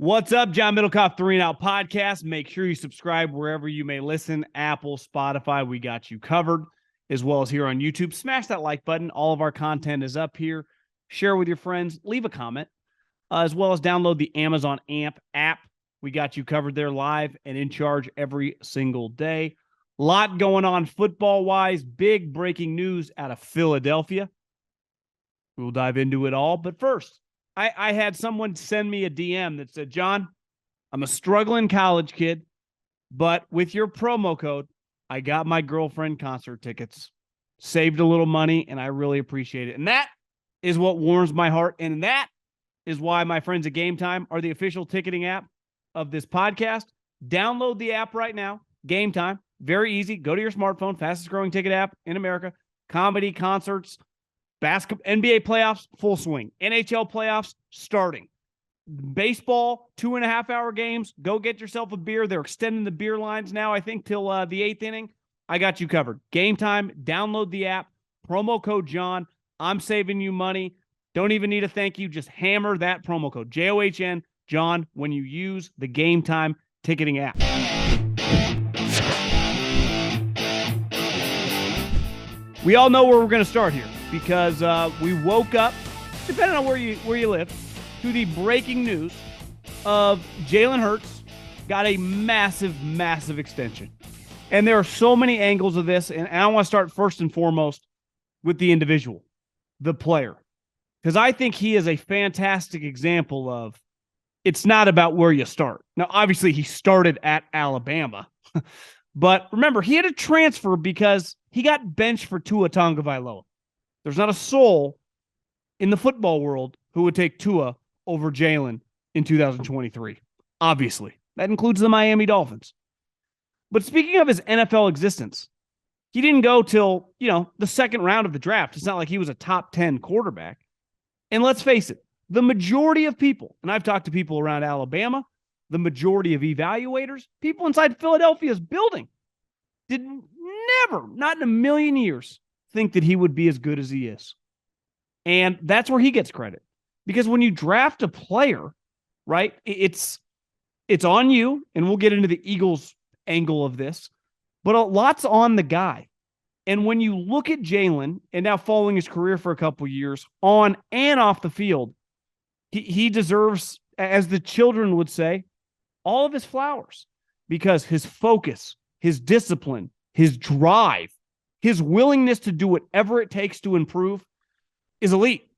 What's up, John Middlekauff, 3 and Out Podcast. Make sure you subscribe wherever you may listen. Apple, Spotify, we got you covered, as well as here on YouTube. Smash that like button. All of our content is up here. Share with your friends. Leave a comment, as well as download the Amazon AMP app. We got you covered there live and in charge every single day. A lot going on football-wise. Big breaking news out of Philadelphia. We'll dive into it all. But first, I had someone send me a DM that said, John, I'm a struggling college kid, but with your promo code, I got my girlfriend concert tickets, saved a little money, and I really appreciate it. And that is what warms my heart. And that is why my friends at Gametime are the official ticketing app of this podcast. Download the app right now. Gametime. Very easy. Go to your smartphone. Fastest growing ticket app in America. Comedy, concerts, basketball, NBA playoffs, full swing. NHL playoffs, starting. Baseball, 2.5-hour games. Go get yourself a beer. They're extending the beer lines now, I think, till the 8th inning. I got you covered. Gametime. Download the app. Promo code John. I'm saving you money. Don't even need a thank you. Just hammer that promo code. JOHN, John, when you use the Gametime ticketing app. We all know where we're going to start here because we woke up, depending on where you live, to the breaking news of Jalen Hurts got a massive, massive extension. And there are so many angles of this, and I want to start first and foremost with the individual, the player, because I think he is a fantastic example of it's not about where you start. Now, obviously, he started at Alabama, but remember, he had to transfer because he got benched for Tua Tagovailoa. There's not a soul in the football world who would take Tua over Jalen in 2023. Obviously, that includes the Miami Dolphins. But speaking of his NFL existence, he didn't go till, the second round of the draft. It's not like he was a top 10 quarterback. And let's face it, the majority of people, and I've talked to people around Alabama, the majority of evaluators, people inside Philadelphia's building, did never, not in a million years, think that he would be as good as he is. And that's where he gets credit. Because when you draft a player, right, it's on you, and we'll get into the Eagles angle of this, but a lot's on the guy. And when you look at Jalen, and now following his career for a couple years, on and off the field, he deserves, as the children would say, all of his flowers. Because his focus, his discipline, his drive, his willingness to do whatever it takes to improve is elite.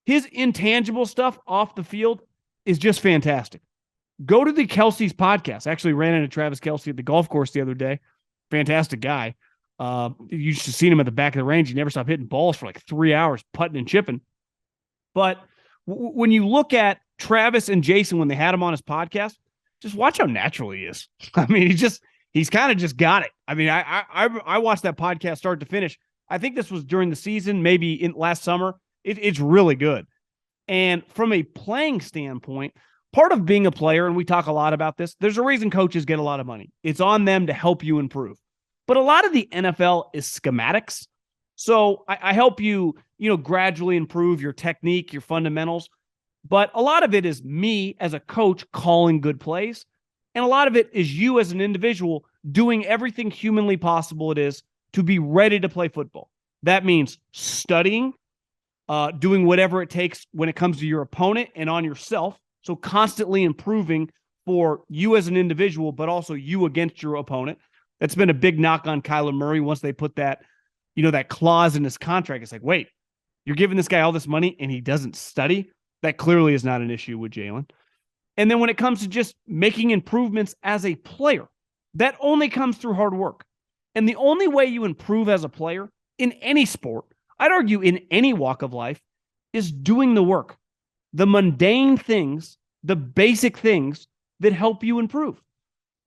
His intangible stuff off the field is just fantastic. Go to the Kelsey's podcast. I actually ran into Travis Kelce at the golf course the other day. Fantastic guy. You should have seen him at the back of the range. He never stopped hitting balls for like 3 hours, putting and chipping. But when you look at Travis and Jason, when they had him on his podcast, just watch how natural he is. I mean, he's kind of just got it. I mean, I watched that podcast start to finish. I think this was during the season, maybe in last summer. It's really good. And from a playing standpoint, part of being a player, and we talk a lot about this, there's a reason coaches get a lot of money. It's on them to help you improve. But a lot of the NFL is schematics. So I help you, gradually improve your technique, your fundamentals. But a lot of it is me as a coach calling good plays. And a lot of it is you as an individual doing everything humanly possible it is to be ready to play football. That means studying, doing whatever it takes when it comes to your opponent and on yourself. So constantly improving for you as an individual, but also you against your opponent. That's been a big knock on Kyler Murray once they put that, that clause in his contract. It's like, wait, you're giving this guy all this money and he doesn't study? That clearly is not an issue with Jalen. And then when it comes to just making improvements as a player, that only comes through hard work. And the only way you improve as a player in any sport, I'd argue in any walk of life, is doing the work. The mundane things, the basic things that help you improve.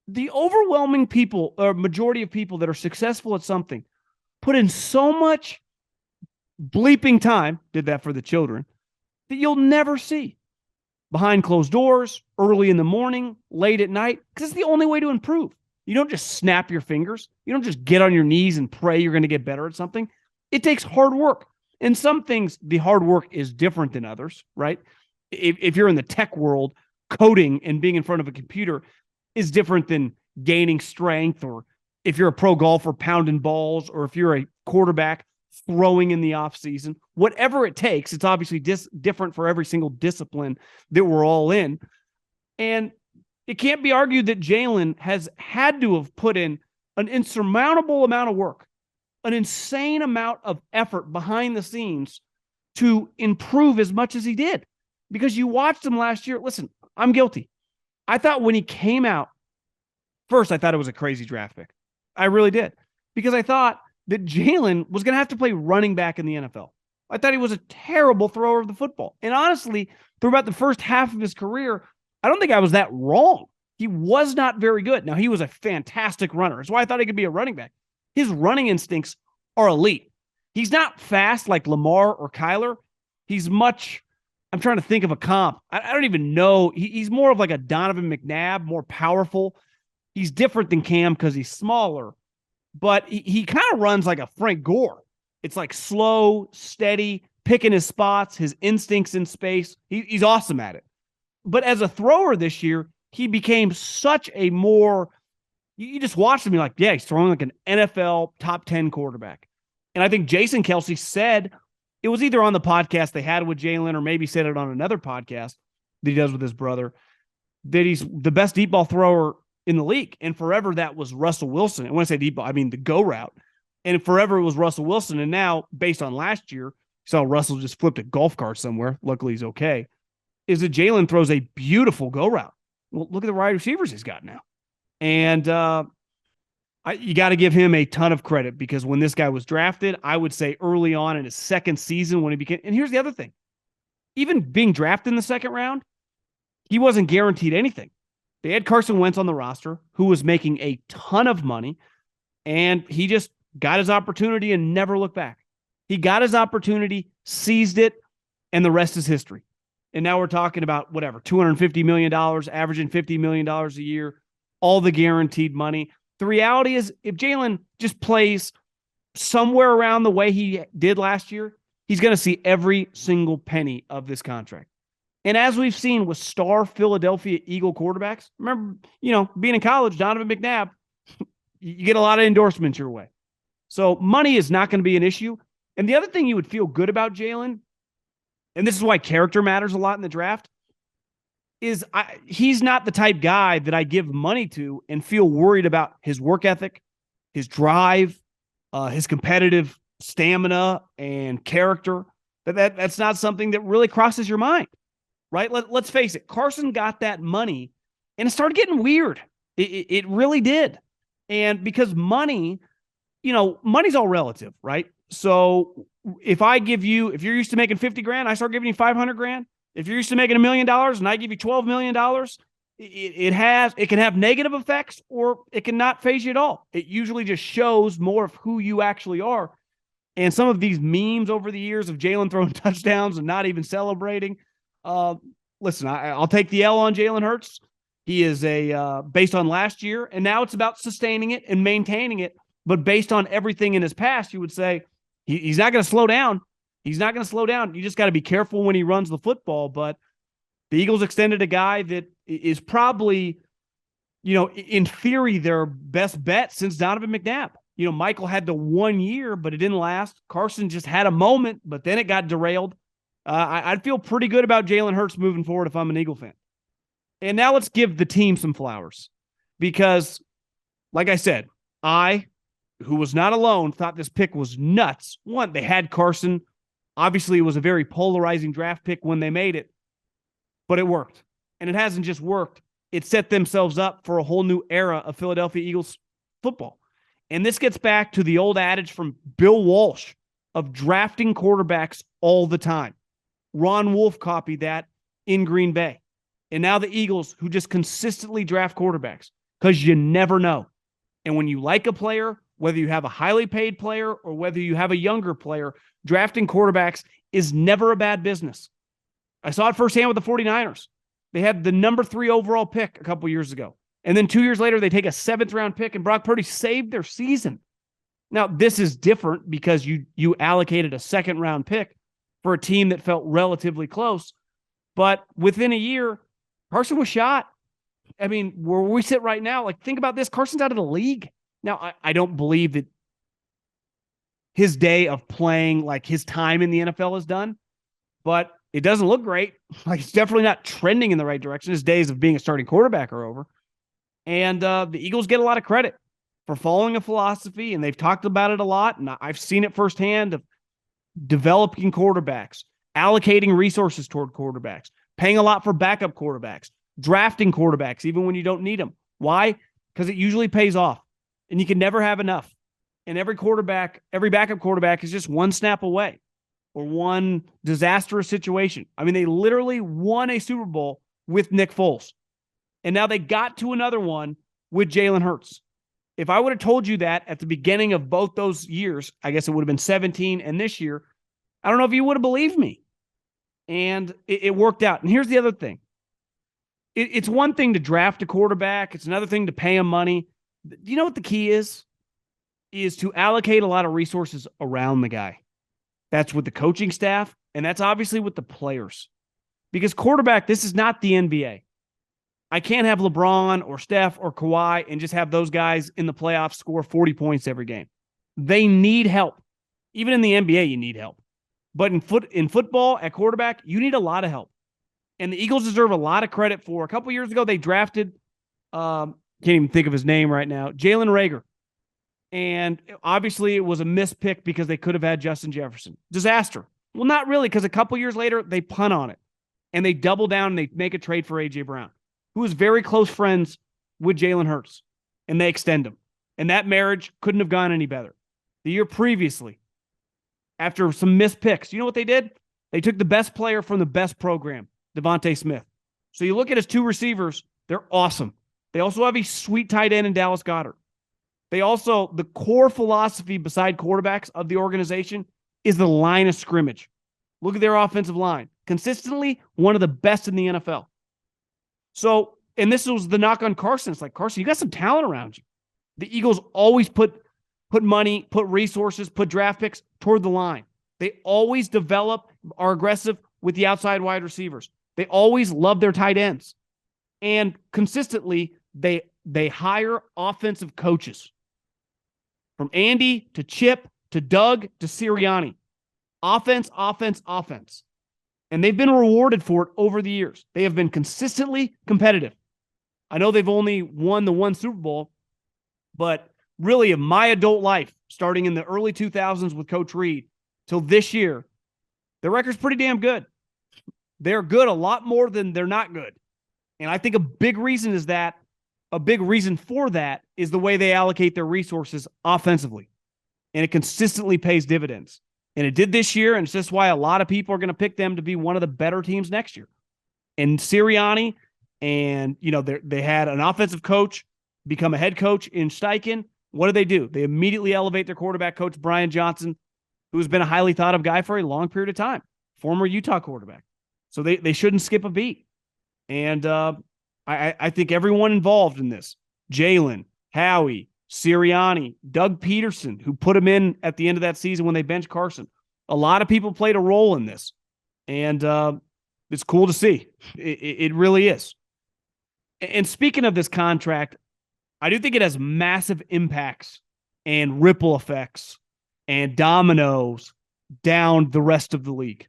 The overwhelming people, or majority of people that are successful at something, put in so much bleeping time, did that for the children, that you'll never see. Behind closed doors, early in the morning, late at night, because it's the only way to improve. You don't just snap your fingers. You don't just get on your knees and pray you're going to get better at something. It takes hard work. And some things, the hard work is different than others, right? If you're in the tech world, coding and being in front of a computer is different than gaining strength, or if you're a pro golfer pounding balls, or if you're a quarterback throwing in the offseason. Whatever it takes, it's obviously different for every single discipline that we're all in. And it can't be argued that Jalen has had to have put in an insurmountable amount of work, an insane amount of effort behind the scenes to improve as much as he did. Because you watched him last year. Listen, I'm guilty. I thought when he came out, first, I thought it was a crazy draft pick. I really did. Because I thought that Jalen was going to have to play running back in the NFL. I thought he was a terrible thrower of the football. And honestly, through about the first half of his career, I don't think I was that wrong. He was not very good. Now, he was a fantastic runner. That's why I thought he could be a running back. His running instincts are elite. He's not fast like Lamar or Kyler. He's much, I'm trying to think of a comp. I don't even know. He's more of like a Donovan McNabb, more powerful. He's different than Cam because he's smaller, but he kind of runs like a Frank Gore. It's like slow, steady, picking his spots, his instincts in space. He's awesome at it. But as a thrower this year, he became such a more, you just watched him, you're like, yeah, he's throwing like an NFL top 10 quarterback. And I think Jason Kelce said, it was either on the podcast they had with Jalen or maybe said it on another podcast that he does with his brother, that he's the best deep ball thrower in the league. And forever that was Russell Wilson. And when I say deep ball, I mean the go route. And forever it was Russell Wilson. And now, based on last year, saw Russell just flipped a golf cart somewhere. Luckily, he's okay. Is that Jalen throws a beautiful go route. Well, look at the wide receivers he's got now. And you got to give him a ton of credit, because when this guy was drafted, I would say early on in his second season when he became, and here's the other thing, even being drafted in the second round, he wasn't guaranteed anything. They had Carson Wentz on the roster, who was making a ton of money, and he just got his opportunity and never looked back. He got his opportunity, seized it, and the rest is history. And now we're talking about whatever, $250 million, averaging $50 million a year, all the guaranteed money. The reality is, if Jalen just plays somewhere around the way he did last year, he's going to see every single penny of this contract. And as we've seen with star Philadelphia Eagle quarterbacks, remember, being in college, Donovan McNabb, you get a lot of endorsements your way. So money is not going to be an issue. And the other thing you would feel good about Jalen, and this is why character matters a lot in the draft, is he's not the type guy that I give money to and feel worried about his work ethic, his drive, his competitive stamina and character. That's not something that really crosses your mind, right? Let's face it. Carson got that money and it started getting weird. It really did. And because money's all relative, right? So if you're used to making 50 grand, I start giving you 500 grand. If you're used to making $1 million and I give you $12 million, it can have negative effects, or it can not phase you at all. It usually just shows more of who you actually are. And some of these memes over the years of Jalen throwing touchdowns and not even celebrating. Listen, I'll take the L on Jalen Hurts. He is based on last year, and now it's about sustaining it and maintaining it. But based on everything in his past, you would say he's not going to slow down. He's not going to slow down. You just got to be careful when he runs the football. But the Eagles extended a guy that is probably, in theory, their best bet since Donovan McNabb. Michael had the 1 year, but it didn't last. Carson just had a moment, but then it got derailed. I'd feel pretty good about Jalen Hurts moving forward if I'm an Eagle fan. And now let's give the team some flowers, because, like I said, who was not alone, thought this pick was nuts. One, they had Carson. Obviously, it was a very polarizing draft pick when they made it, but it worked. And it hasn't just worked. It set themselves up for a whole new era of Philadelphia Eagles football. And this gets back to the old adage from Bill Walsh of drafting quarterbacks all the time. Ron Wolf copied that in Green Bay. And now the Eagles, who just consistently draft quarterbacks, because you never know. And when you like a player, whether you have a highly paid player or whether you have a younger player, drafting quarterbacks is never a bad business. I saw it firsthand with the 49ers. They had the number 3 overall pick a couple years ago. And then 2 years later, they take a 7th round pick, and Brock Purdy saved their season. Now, this is different because you allocated a 2nd round pick for a team that felt relatively close. But within a year, Carson was shot. I mean, where we sit right now, like, think about this. Carson's out of the league. Now, I don't believe that his day of playing, like his time in the NFL is done, but it doesn't look great. Like, it's definitely not trending in the right direction. His days of being a starting quarterback are over. And the Eagles get a lot of credit for following a philosophy, and they've talked about it a lot, and I've seen it firsthand, of developing quarterbacks, allocating resources toward quarterbacks, paying a lot for backup quarterbacks, drafting quarterbacks even when you don't need them. Why? Because it usually pays off, and you can never have enough. And every backup quarterback is just one snap away or one disastrous situation. I mean, they literally won a Super Bowl with Nick Foles, and now they got to another one with Jalen Hurts. If I would have told you that at the beginning of both those years, I guess it would have been 17 and this year, I don't know if you would have believed me. And it worked out. And here's the other thing. It's one thing to draft a quarterback. It's another thing to pay him money. Do you know what the key is? Is to allocate a lot of resources around the guy. That's with the coaching staff, and that's obviously with the players. Because quarterback, this is not the NBA. I can't have LeBron or Steph or Kawhi and just have those guys in the playoffs score 40 points every game. They need help. Even in the NBA, you need help. But in football, at quarterback, you need a lot of help. And the Eagles deserve a lot of credit for. A couple years ago, they drafted, can't even think of his name right now, Jalen Reagor. And obviously, it was a mispick because they could have had Justin Jefferson. Disaster. Well, not really, because a couple years later, they punt on it. And they double down and they make a trade for A.J. Brown, who is very close friends with Jalen Hurts. And they extend him. And that marriage couldn't have gone any better. The year previously, after some missed picks, you know what they did? They took the best player from the best program, Devontae Smith. So you look at his two receivers, they're awesome. They also have a sweet tight end in Dallas Goedert. They also, the core philosophy beside quarterbacks of the organization is the line of scrimmage. Look at their offensive line. Consistently one of the best in the NFL. So, and this was the knock on Carson. It's like, Carson, you got some talent around you. The Eagles always put money, put resources, put draft picks toward the line. They always develop, are aggressive with the outside wide receivers. They always love their tight ends. And consistently, they hire offensive coaches. From Andy to Chip to Doug to Sirianni. Offense, offense, offense. And they've been rewarded for it over the years. They have been consistently competitive. I know they've only won the one Super Bowl, but really, in my adult life, starting in the early 2000s with Coach Reed till this year, their record's pretty damn good. They're good a lot more than they're not good. And I think a big reason for that is the way they allocate their resources offensively. And it consistently pays dividends. And it did this year, and it's just why a lot of people are going to pick them to be one of the better teams next year. And Sirianni, and they had an offensive coach become a head coach in Steichen. What do? They immediately elevate their quarterback coach, Brian Johnson, who's been a highly thought of guy for a long period of time, former Utah quarterback. So they shouldn't skip a beat. And I think everyone involved in this, Jalen, Howie, Sirianni, Doug Peterson, who put him in at the end of that season when they benched Carson. A lot of people played a role in this. And it's cool to see. It really is. And speaking of this contract, I do think it has massive impacts and ripple effects and dominoes down the rest of the league.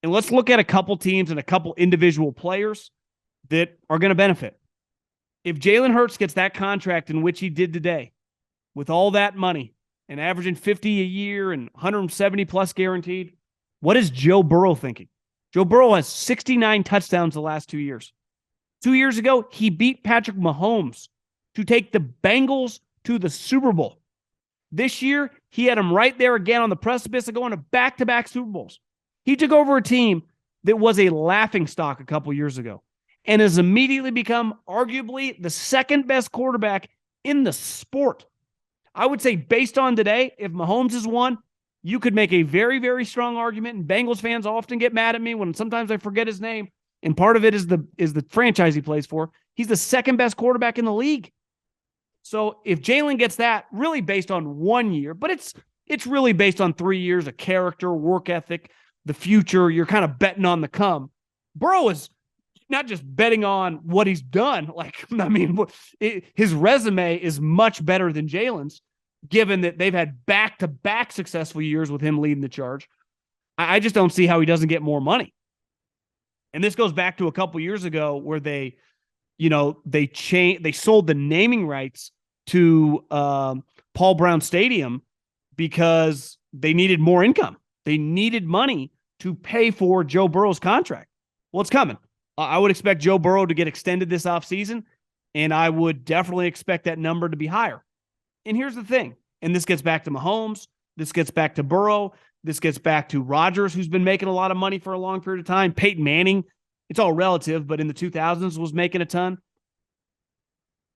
And let's look at a couple teams and a couple individual players that are going to benefit. If Jalen Hurts gets that contract in which he did today, with all that money and averaging 50 a year and 170 plus guaranteed, what is Joe Burrow thinking? Joe Burrow has 69 touchdowns the last 2 years. 2 years ago, he beat Patrick Mahomes to take the Bengals to the Super Bowl. This year, he had him right there again on the precipice of going to back-to-back Super Bowls. He took over a team that was a laughingstock a couple years ago and has immediately become arguably the second best quarterback in the sport. I would say based on today, if Mahomes is one, you could make a very, very strong argument, and Bengals fans often get mad at me when sometimes I forget his name, and part of it is the franchise he plays for. He's the second best quarterback in the league. So if Jalen gets that, really based on 1 year, but it's really based on 3 years of character, work ethic, the future, you're kind of betting on the come. Burrow is not just betting on what he's done. Like, I mean, his resume is much better than Jalen's, given that they've had back-to-back successful years with him leading the charge. I just don't see how he doesn't get more money. And this goes back to a couple years ago where they sold the naming rights to Paul Brown Stadium because they needed more income. They needed money to pay for Joe Burrow's contract. Well, it's coming. I would expect Joe Burrow to get extended this offseason, and I would definitely expect that number to be higher. And here's the thing, and this gets back to Mahomes, this gets back to Burrow, this gets back to Rodgers, who's been making a lot of money for a long period of time. Peyton Manning, it's all relative, but in the 2000s was making a ton.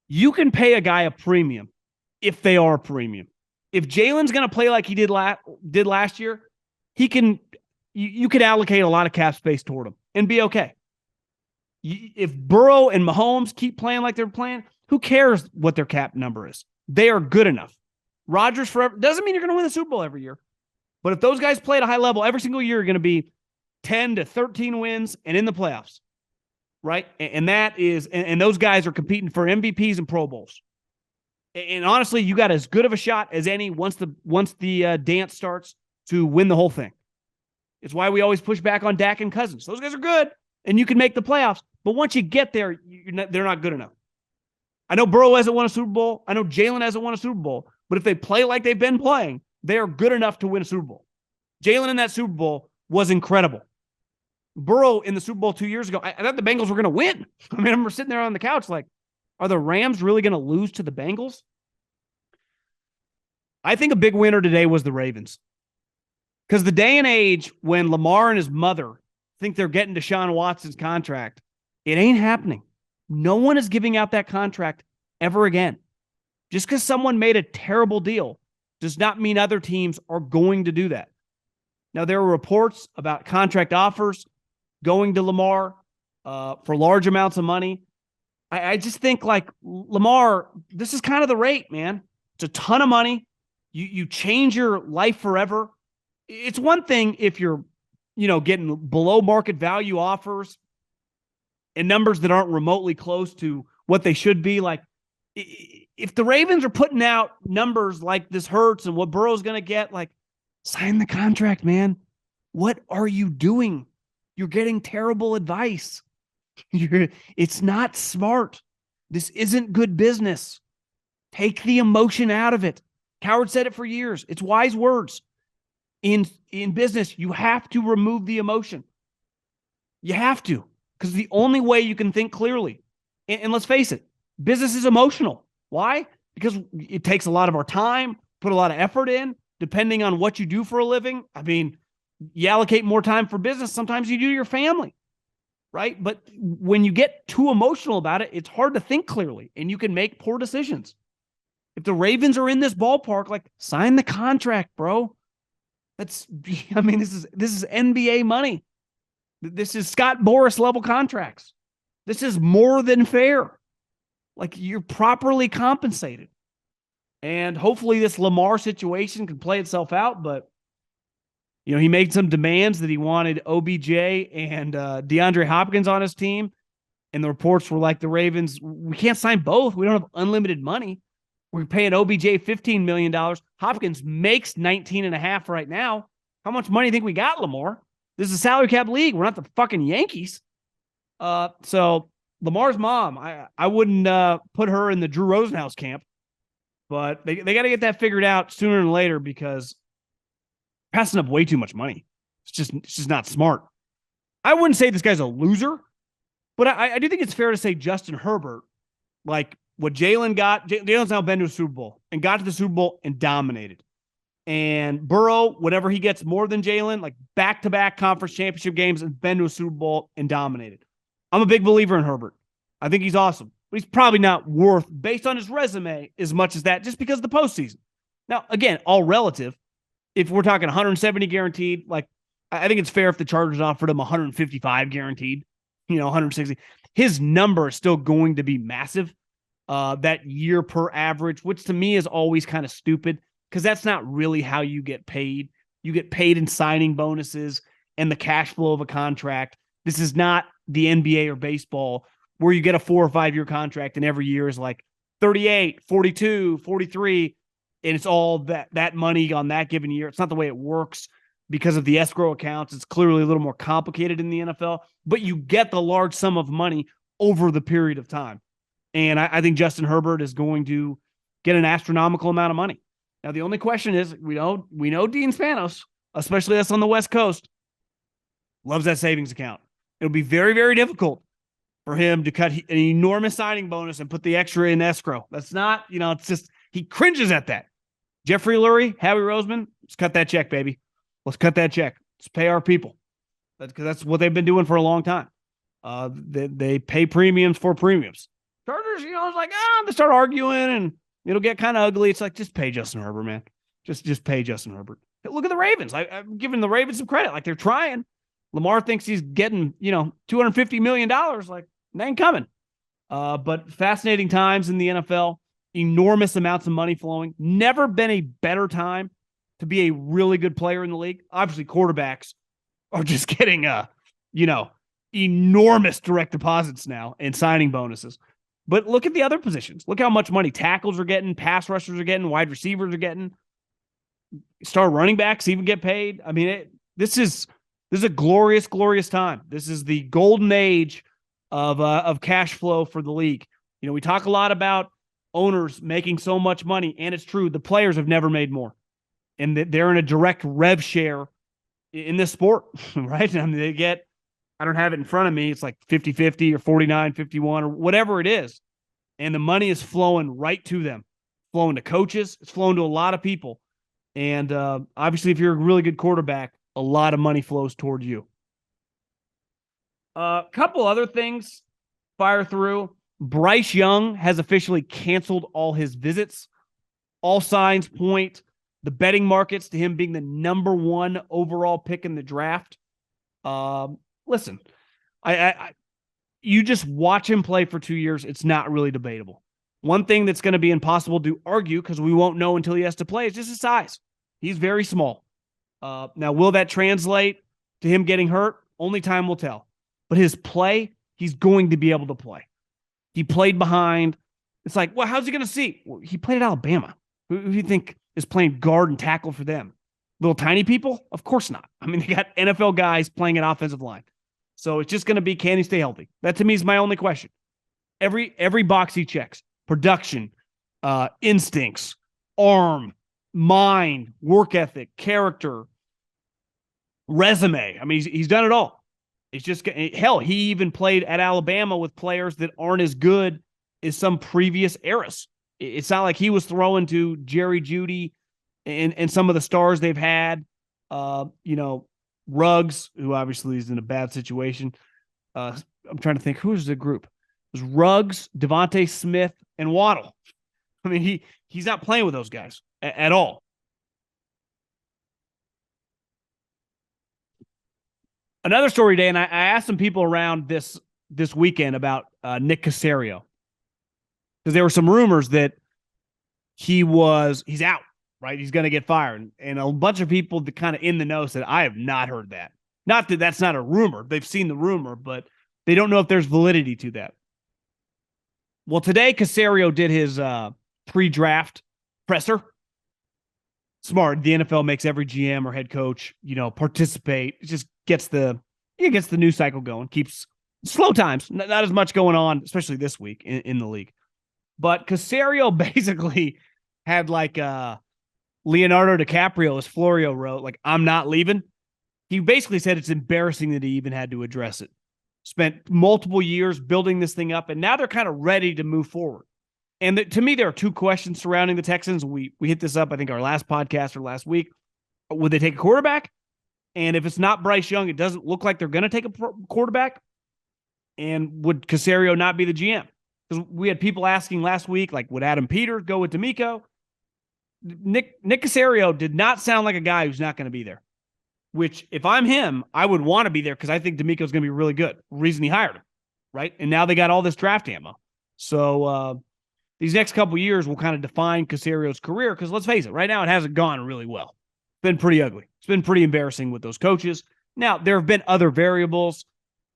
You can pay a guy a premium if they are a premium. If Jalen's going to play like he did last year, you could allocate a lot of cap space toward him and be okay. If Burrow and Mahomes keep playing like they're playing, who cares what their cap number is? They are good enough. Rodgers forever doesn't mean you're going to win the Super Bowl every year. But if those guys play at a high level every single year, you're going to be 10 to 13 wins and in the playoffs, right? And that is, and those guys are competing for MVPs and Pro Bowls. And honestly, you got as good of a shot as any once the dance starts to win the whole thing. It's why we always push back on Dak and Cousins. Those guys are good, and you can make the playoffs. But once you get there, they're not good enough. I know Burrow hasn't won a Super Bowl. I know Jalen hasn't won a Super Bowl. But if they play like they've been playing, they are good enough to win a Super Bowl. Jalen in that Super Bowl was incredible. Burrow in the Super Bowl 2 years ago, I thought the Bengals were going to win. I mean, I remember sitting there on the couch like, are the Rams really going to lose to the Bengals? I think a big winner today was the Ravens. Because the day and age when Lamar and his mother think they're getting Deshaun Watson's contract, it ain't happening. No one is giving out that contract ever again. Just because someone made a terrible deal does not mean other teams are going to do that. Now, there are reports about contract offers going to Lamar for large amounts of money. I just think, like, Lamar, this is kind of the rate, man. It's a ton of money. You change your life forever. It's one thing if you're, getting below market value offers and numbers that aren't remotely close to what they should be. Like, if the Ravens are putting out numbers like this Hurts and what Burrow's going to get, like, sign the contract, man. What are you doing? You're getting terrible advice. It's not smart. This isn't good business. Take the emotion out of it. Coward said it for years. It's wise words. In business, you have to remove the emotion. You have to, because the only way you can think clearly. And let's face it, business is emotional. Why? Because it takes a lot of our time, put a lot of effort in, depending on what you do for a living. I mean, you allocate more time for business. Sometimes you do your family, right? But when you get too emotional about it, it's hard to think clearly, and you can make poor decisions. If the Ravens are in this ballpark, like, sign the contract, bro. This is NBA money. This is Scott Boras level contracts. This is more than fair. Like, you're properly compensated. And hopefully this Lamar situation can play itself out, but he made some demands that he wanted OBJ and DeAndre Hopkins on his team. And the reports were like, the Ravens, we can't sign both. We don't have unlimited money. We're paying OBJ $15 million. Hopkins makes $19.5 million right now. How much money do you think we got, Lamar? This is a salary cap league. We're not the fucking Yankees. So Lamar's mom, I wouldn't put her in the Drew Rosenhaus camp, but they got to get that figured out sooner than later, because passing up way too much money. It's just not smart. I wouldn't say this guy's a loser, but I do think it's fair to say Justin Herbert, like, what Jalen got, Jalen's now been to a Super Bowl and got to the Super Bowl and dominated. And Burrow, whatever he gets more than Jalen, like back-to-back conference championship games and been to a Super Bowl and dominated. I'm a big believer in Herbert. I think he's awesome, but he's probably not worth, based on his resume, as much as that, just because of the postseason. Now, again, all relative. If we're talking 170 guaranteed, like, I think it's fair if the Chargers offered him 155 guaranteed, 160. His number is still going to be massive. That year per average, which to me is always kind of stupid, because that's not really how you get paid. You get paid in signing bonuses and the cash flow of a contract. This is not the NBA or baseball where you get a 4 or 5 year contract and every year is like 38, 42, 43, and it's all that money on that given year. It's not the way it works because of the escrow accounts. It's clearly a little more complicated in the NFL, but you get the large sum of money over the period of time. And I think Justin Herbert is going to get an astronomical amount of money. Now, the only question is, we know Dean Spanos, especially us on the West Coast, loves that savings account. It'll be very, very difficult for him to cut an enormous signing bonus and put the extra in escrow. That's not, it's just, he cringes at that. Jeffrey Lurie, Howie Roseman, let's cut that check, baby. Let's cut that check. Let's pay our people. Because that's what they've been doing for a long time. They pay premiums for premiums. Chargers, it's like, they start arguing and it'll get kind of ugly. It's like, just pay Justin Herbert, man. Just pay Justin Herbert. Look at the Ravens. I'm giving the Ravens some credit. Like, they're trying. Lamar thinks he's getting, $250 million. Like, it ain't coming. But fascinating times in the NFL. Enormous amounts of money flowing. Never been a better time to be a really good player in the league. Obviously, quarterbacks are just getting, enormous direct deposits now and signing bonuses. But look at the other positions. Look how much money tackles are getting, pass rushers are getting, wide receivers are getting. Star running backs even get paid. I mean, this is a glorious, glorious time. This is the golden age of cash flow for the league. We talk a lot about owners making so much money, and it's true. The players have never made more. And they're in a direct rev share in this sport, right? I mean, they get, I don't have it in front of me. It's like 50-50 or 49-51 or whatever it is. And the money is flowing right to them, flowing to coaches. It's flowing to a lot of people. And obviously, if you're a really good quarterback, a lot of money flows toward you. A couple other things fire through. Bryce Young has officially canceled all his visits. All signs point the betting markets to him being the number 1 overall pick in the draft. Listen, you just watch him play for 2 years. It's not really debatable. One thing that's going to be impossible to argue, because we won't know until he has to play, is just his size. He's very small. Now, will that translate to him getting hurt? Only time will tell. But his play, he's going to be able to play. He played behind. It's like, well, how's he going to see? Well, he played at Alabama. Who do you think is playing guard and tackle for them? Little tiny people? Of course not. I mean, they got NFL guys playing at offensive line. So it's just going to be, can he stay healthy? That to me is my only question. Every box he checks: production, instincts, arm, mind, work ethic, character, resume. I mean, he's done it all. It's just, hell, he even played at Alabama with players that aren't as good as some previous eras. It's not like he was throwing to Jerry Jeudy and some of the stars they've had. Ruggs, who obviously is in a bad situation. I'm trying to think, who's the group? It was Ruggs, Devontae Smith, and Waddle. I mean, he's not playing with those guys at all. Another story today, and I asked some people around this weekend about Nick Caserio, because there were some rumors that he's out, right? He's going to get fired. And a bunch of people that kind of in the know said, I have not heard that. Not that that's not a rumor. They've seen the rumor, but they don't know if there's validity to that. Well, today Caserio did his pre-draft presser. Smart. The NFL makes every GM or head coach, participate. It just gets the news cycle going. Keeps slow times. Not as much going on, especially this week in the league. But Caserio basically had like Leonardo DiCaprio, as Florio wrote, like, I'm not leaving. He basically said it's embarrassing that he even had to address it. Spent multiple years building this thing up, and now they're kind of ready to move forward. And to me, there are two questions surrounding the Texans. We hit this up, I think, our last podcast or last week. Would they take a quarterback? And if it's not Bryce Young, it doesn't look like they're going to take a quarterback. And would Caserio not be the GM? Because we had people asking last week, like, would Adam Peters go with D'Amico? Nick Caserio did not sound like a guy who's not going to be there. Which, if I'm him, I would want to be there because I think D'Amico's going to be really good. Reason he hired him, right? And now they got all this draft ammo. So these next couple years will kind of define Caserio's career, because let's face it, right now it hasn't gone really well. It's been pretty ugly. It's been pretty embarrassing with those coaches. Now, there have been other variables.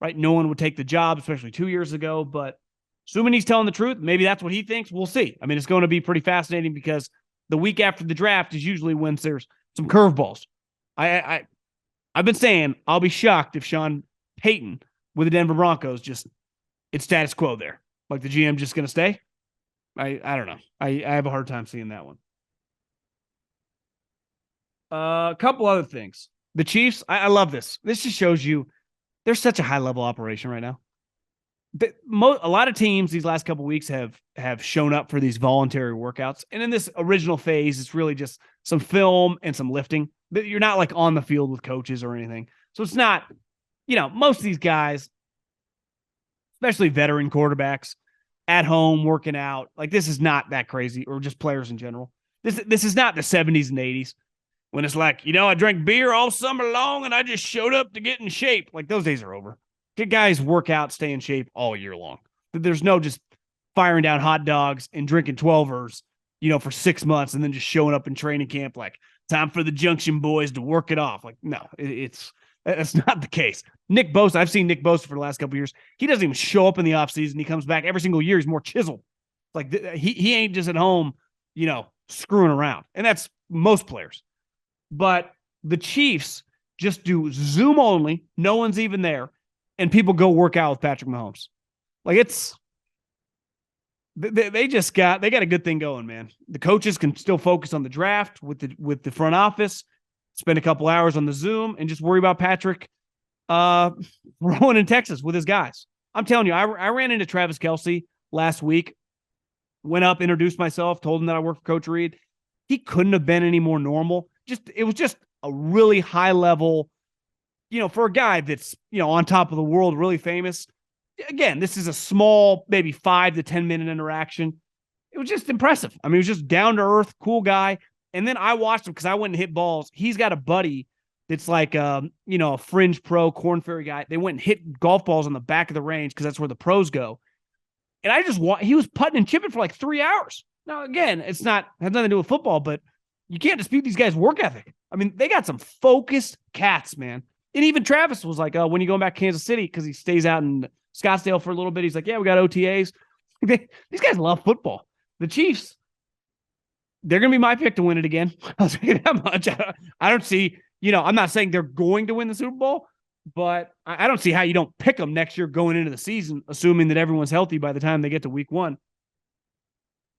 right? No one would take the job, especially 2 years ago. But assuming he's telling the truth, maybe that's what he thinks. We'll see. I mean, it's going to be pretty fascinating because the week after the draft is usually when there's some curveballs. I've been saying I'll be shocked if Sean Payton with the Denver Broncos it's status quo there. Like the GM just going to stay. I don't know. I have a hard time seeing that one. A couple other things. The Chiefs, I love this. This just shows you they're such a high-level operation right now. A lot of teams these last couple of weeks have shown up for these voluntary workouts. And in this original phase, it's really just some film and some lifting. You're not like on the field with coaches or anything. So it's not, most of these guys, especially veteran quarterbacks, at home working out. Like this is not that crazy, or just players in general. This is not the 70s and 80s when it's like, I drank beer all summer long and I just showed up to get in shape. Like those days are over. Get guys work out, stay in shape all year long. There's no just firing down hot dogs and drinking 12ers, for 6 months and then just showing up in training camp like time for the Junction boys to work it off. Like, no, that's not the case. Nick Bosa, I've seen Nick Bosa for the last couple of years. He doesn't even show up in the offseason. He comes back every single year. He's more chiseled. Like he ain't just at home, screwing around. And that's most players. But the Chiefs just do Zoom only. No one's even there. And people go work out with Patrick Mahomes. Like they got a good thing going, man. The coaches can still focus on the draft with the front office, spend a couple hours on the Zoom, and just worry about Patrick rolling in Texas with his guys. I'm telling you, I ran into Travis Kelce last week, went up, introduced myself, told him that I work for Coach Reed. He couldn't have been any more normal. It was just a really high level, for a guy that's, on top of the world, really famous. Again, this is a small, maybe 5 to 10 minute interaction. It was just impressive. I mean, he was just down to earth, cool guy. And then I watched him because I went and hit balls. He's got a buddy that's like, a fringe pro Corn Ferry guy. They went and hit golf balls on the back of the range because that's where the pros go. And he was putting and chipping for like 3 hours. Now, again, has nothing to do with football, but you can't dispute these guys' work ethic. I mean, they got some focused cats, man. And even Travis was like, when you going back to Kansas City, because he stays out in Scottsdale for a little bit, he's like, yeah, we got OTAs. These guys love football. The Chiefs, they're going to be my pick to win it again. I'll say that much. I don't see, I'm not saying they're going to win the Super Bowl, but I don't see how you don't pick them next year going into the season, assuming that everyone's healthy by the time they get to week 1.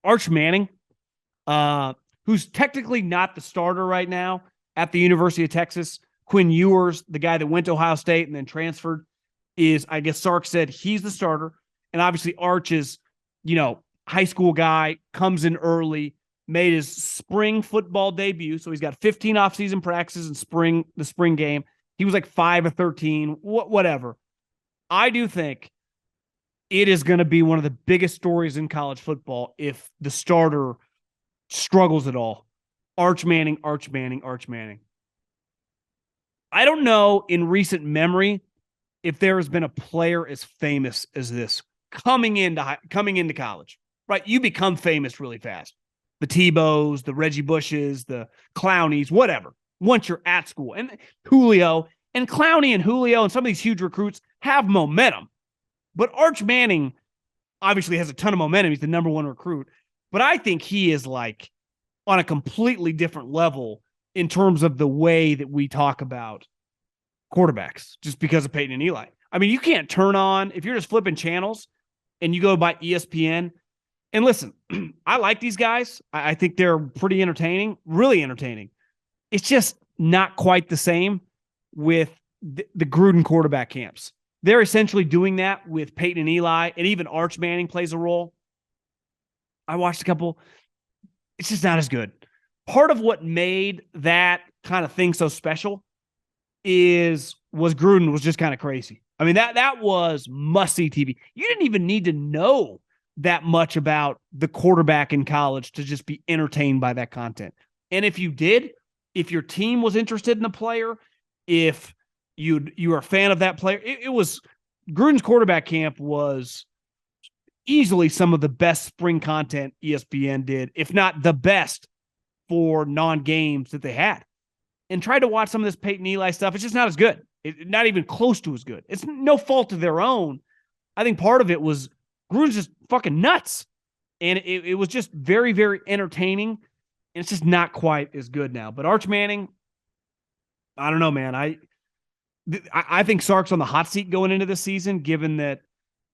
Arch Manning, who's technically not the starter right now at the University of Texas. Quinn Ewers, the guy that went to Ohio State and then transferred, is, I guess Sark said he's the starter. And obviously Arch is, high school guy, comes in early, made his spring football debut. So he's got 15 offseason practices in the spring game. He was like 5 of 13, whatever. I do think it is going to be one of the biggest stories in college football if the starter struggles at all. Arch Manning, Arch Manning, Arch Manning. I don't know in recent memory if there has been a player as famous as this coming into college, right? You become famous really fast. The Tebows, the Reggie Bushes, the Clowneys, whatever, once you're at school. And Julio and Clowney and Julio and some of these huge recruits have momentum. But Arch Manning obviously has a ton of momentum. He's the number 1 recruit. But I think he is like on a completely different level in terms of the way that we talk about quarterbacks, just because of Peyton and Eli. I mean, you can't turn on, if you're just flipping channels and you go by ESPN, and listen, I like these guys. I think they're pretty entertaining, really entertaining. It's just not quite the same with the Gruden quarterback camps. They're essentially doing that with Peyton and Eli, and even Arch Manning plays a role. I watched a couple. It's just not as good. Part of what made that kind of thing so special was Gruden was just kind of crazy. I mean, that was must-see TV. You didn't even need to know that much about the quarterback in college to just be entertained by that content. And if you did, if your team was interested in the player, if you were a fan of that player, it was Gruden's quarterback camp was easily some of the best spring content ESPN did, if not the best for non-games that they had. And try to watch some of this Peyton Eli stuff. It's just not as good. Not even close to as good. It's no fault of their own. I think part of it was Gruden's just fucking nuts. And it was just very, very entertaining. And it's just not quite as good now. But Arch Manning, I don't know, man. I think Sark's on the hot seat going into this season, given that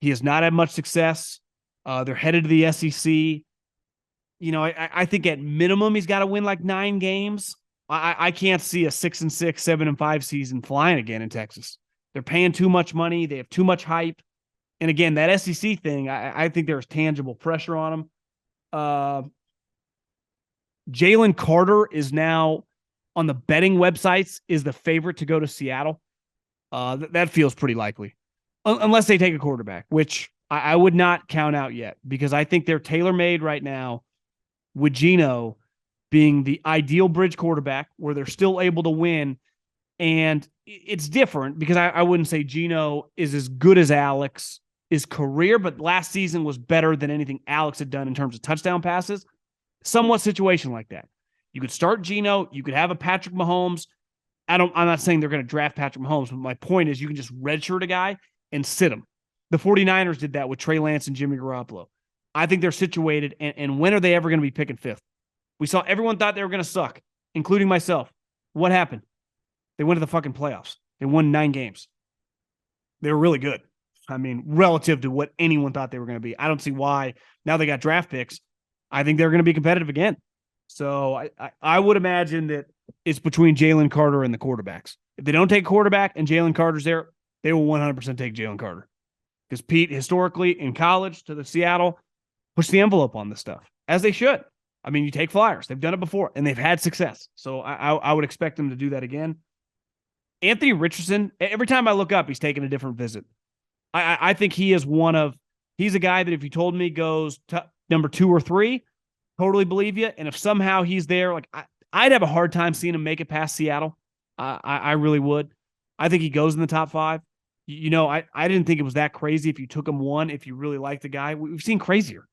he has not had much success. They're headed to the SEC. You know, I think at minimum he's got to win like 9 games. I can't see a 6-6, 7-5 season flying again in Texas. They're paying too much money. They have too much hype. And again, that SEC thing, I think there's tangible pressure on them. Jalen Carter is now on the betting websites is the favorite to go to Seattle. That feels pretty likely. Unless they take a quarterback, which I would not count out yet, because I think they're tailor-made right now with Geno being the ideal bridge quarterback where they're still able to win. And it's different because I wouldn't say Geno is as good as Alex. His career, but last season was better than anything Alex had done in terms of touchdown passes. Somewhat situation like that. You could start Geno. You could have a Patrick Mahomes. I'm not saying they're going to draft Patrick Mahomes, but my point is you can just redshirt a guy and sit him. The 49ers did that with Trey Lance and Jimmy Garoppolo. I think they're situated, and when are they ever going to be picking 5th? We saw everyone thought they were going to suck, including myself. What happened? They went to the fucking playoffs. They won 9 games. They were really good. I mean, relative to what anyone thought they were going to be. I don't see why. Now they got draft picks. I think they're going to be competitive again. So I would imagine that it's between Jalen Carter and the quarterbacks. If they don't take a quarterback and Jalen Carter's there, they will 100% take Jalen Carter. Because Pete, historically, in college to the Seattle, pushed the envelope on this stuff, as they should. I mean, you take flyers. They've done it before, and they've had success. So I would expect them to do that again. Anthony Richardson, every time I look up, he's taking a different visit. I think he is he's a guy that if you told me goes to number 2 or 3, totally believe you. And if somehow he's there, like I'd have a hard time seeing him make it past Seattle. I really would. I think he goes in the top 5. You know, I didn't think it was that crazy if you took him 1, if you really liked the guy. We've seen crazier.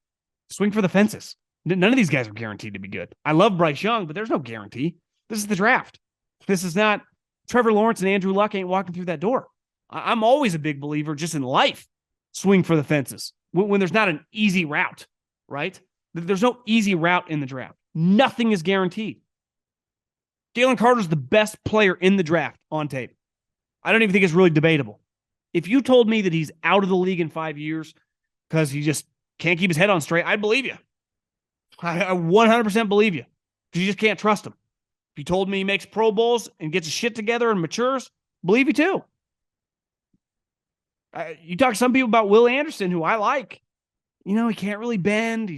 Swing for the fences. None of these guys are guaranteed to be good. I love Bryce Young, but there's no guarantee. This is the draft. This is not Trevor Lawrence and Andrew Luck ain't walking through that door. I'm always a big believer just in life. Swing for the fences when there's not an easy route, right? There's no easy route in the draft. Nothing is guaranteed. Jalen Carter's the best player in the draft on tape. I don't even think it's really debatable. If you told me that he's out of the league in 5 years because he just can't keep his head on straight, I'd believe you. I 100% believe you because you just can't trust him. If you told me he makes Pro Bowls and gets his shit together and matures, believe you too. You talk to some people about Will Anderson, who I like. You know, he can't really bend.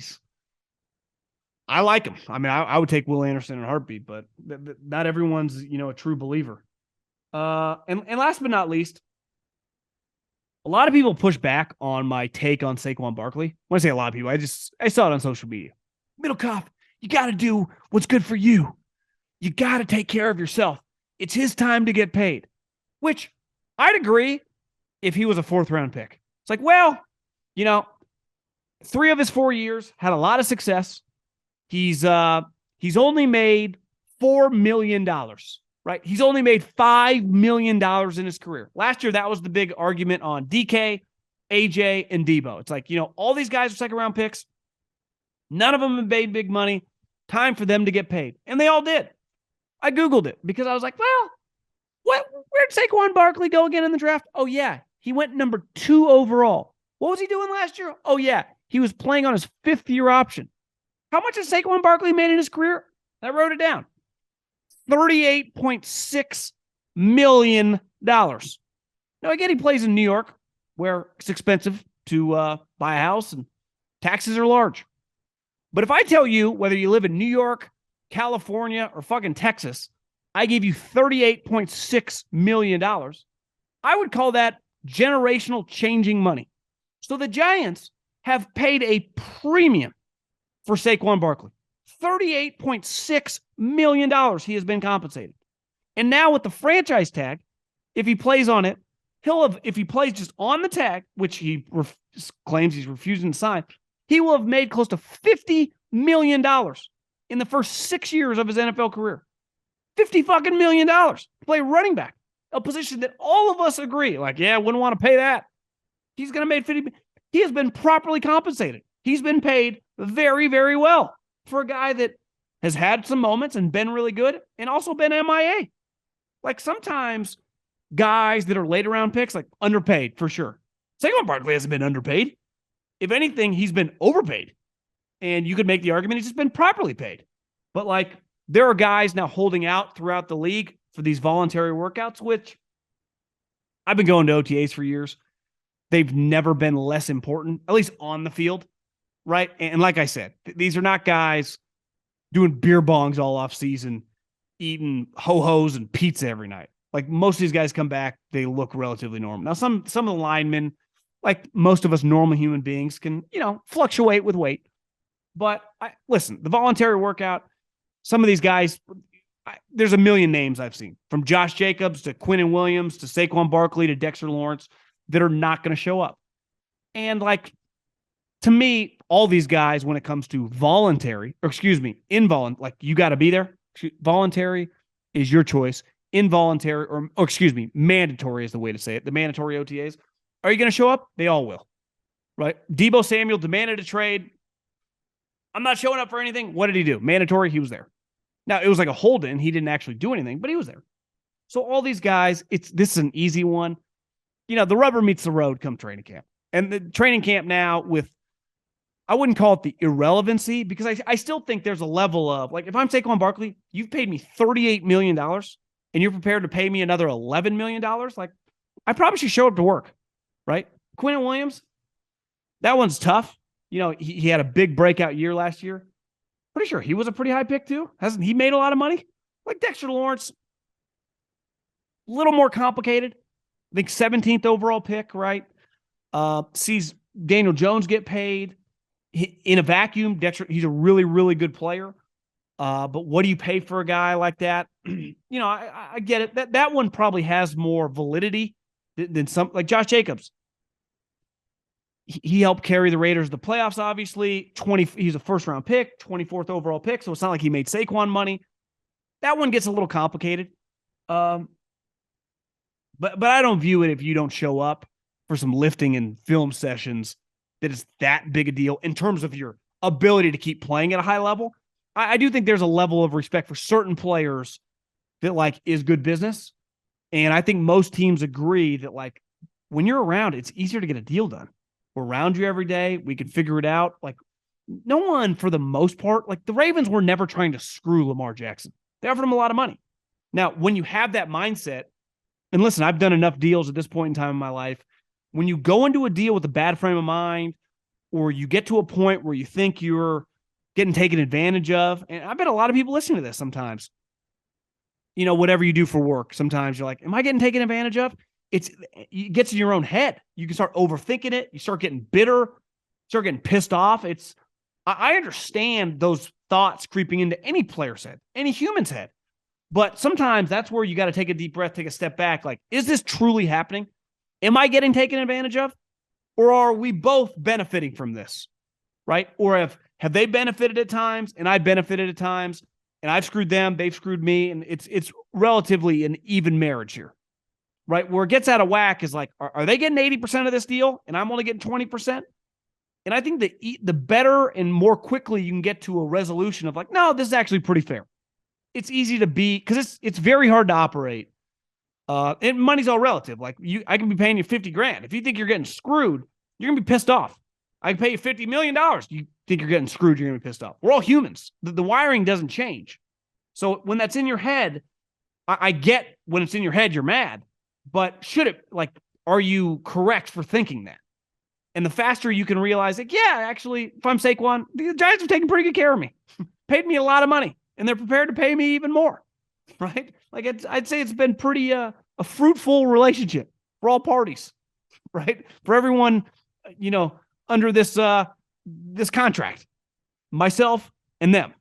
I like him. I mean, I would take Will Anderson in a heartbeat, but not everyone's, a true believer. And last but not least, a lot of people push back on my take on Saquon Barkley. When I say a lot of people, I saw it on social media. Middlekauff, you got to do what's good for you. You got to take care of yourself. It's his time to get paid, which I'd agree if he was a 4th-round pick. It's like, well, 3 of his 4 years had a lot of success. He's only made $4 million, right? He's only made $5 million in his career. Last year, that was the big argument on DK, AJ, and Debo. It's like, all these guys are 2nd-round picks. None of them have made big money. Time for them to get paid. And they all did. I Googled it because I was like, well, where'd Saquon Barkley go again in the draft? Oh, yeah. He went number 2 overall. What was he doing last year? Oh, yeah. He was playing on his 5th-year option. How much has Saquon Barkley made in his career? I wrote it down. $38.6 million. Now, again, he plays in New York, where it's expensive to buy a house and taxes are large. But if I tell you, whether you live in New York, California, or fucking Texas, I gave you $38.6 million, I would call that generational changing money. So the Giants have paid a premium for Saquon Barkley. $38.6 million he has been compensated. And now with the franchise tag, if he plays on it, if he plays just on the tag, which he claims he's refusing to sign, he will have made close to $50 million in the first 6 years of his NFL career. $50 fucking million to play running back. a position that all of us agree, like, yeah, wouldn't want to pay that. He's going to make 50. He has been properly compensated. He's been paid very, very well for a guy that has had some moments and been really good and also been MIA. Like sometimes guys that are later round picks, like underpaid for sure. Saquon Barkley hasn't been underpaid. If anything, he's been overpaid. And you could make the argument he's just been properly paid. But like there are guys now holding out throughout the league for these voluntary workouts, which I've been going to OTAs for years. They've never been less important, at least on the field, right? And like I said, these are not guys doing beer bongs all off season, eating ho-hos and pizza every night. Like most of these guys come back, they look relatively normal. Now, some of the linemen, like most of us normal human beings, can, fluctuate with weight. But listen, the voluntary workout, some of these guys, there's a million names I've seen, from Josh Jacobs to Quinnen Williams to Saquon Barkley to Dexter Lawrence, that are not going to show up. And like, to me, all these guys, when it comes to involuntary, like you got to be there. Voluntary is your choice. Involuntary, mandatory is the way to say it. The mandatory OTAs. Are you going to show up? They all will, right? Deebo Samuel demanded a trade. I'm not showing up for anything. What did he do? Mandatory, he was there. Now, it was like a hold-in. He didn't actually do anything, but he was there. So all these guys, this is an easy one. The rubber meets the road come training camp. And the training camp now I wouldn't call it the irrelevancy, because I still think there's a level of, like, if I'm Saquon Barkley, you've paid me $38 million and you're prepared to pay me another $11 million. Like, I probably should show up to work, right? Quinnen Williams, that one's tough. He had a big breakout year last year. Pretty sure he was a pretty high pick too. Hasn't he made a lot of money? Like Dexter Lawrence, a little more complicated. I think 17th overall pick, right? Sees Daniel Jones get paid. In a vacuum, Dexter, he's a really, really good player. But what do you pay for a guy like that? I get it. That one probably has more validity than some, like Josh Jacobs. He helped carry the Raiders to the playoffs, obviously. He's a first-round pick, 24th overall pick, so it's not like he made Saquon money. That one gets a little complicated. But I don't view it, if you don't show up for some lifting and film sessions, that is that big a deal in terms of your ability to keep playing at a high level. I do think there's a level of respect for certain players that, like, is good business. And I think most teams agree that, like, when you're around, it's easier to get a deal done. We're around you every day. We can figure it out. Like, no one, for the most part, like the Ravens were never trying to screw Lamar Jackson. They offered him a lot of money. Now, when you have that mindset, and listen, I've done enough deals at this point in time in my life. When you go into a deal with a bad frame of mind, or you get to a point where you think you're getting taken advantage of, and I bet a lot of people listening to this sometimes, whatever you do for work, sometimes you're like, am I getting taken advantage of? It gets in your own head. You can start overthinking it. You start getting bitter, start getting pissed off. I understand those thoughts creeping into any player's head, any human's head. But sometimes that's where you got to take a deep breath, take a step back. Like, is this truly happening? Am I getting taken advantage of? Or are we both benefiting from this? Right? Or have they benefited at times and I benefited at times, and I've screwed them, they've screwed me, and it's relatively an even marriage here. Right? Where it gets out of whack is like, are they getting 80% of this deal and I'm only getting 20%? And I think the better and more quickly you can get to a resolution of like, no, this is actually pretty fair. It's easy to be, because it's very hard to operate. And money's all relative. Like, I can be paying you $50,000. If you think you're getting screwed, you're gonna be pissed off. I can pay you $50 million. You think you're getting screwed, you're gonna be pissed off. We're all humans. The wiring doesn't change. So when that's in your head, I get when it's in your head, you're mad. But are you correct for thinking that? And the faster you can realize, like, yeah, actually, if I'm Saquon, the Giants have taken pretty good care of me, paid me a lot of money, and they're prepared to pay me even more, right? Like, I'd say it's been pretty a fruitful relationship for all parties, right? For everyone, under this contract, myself and them.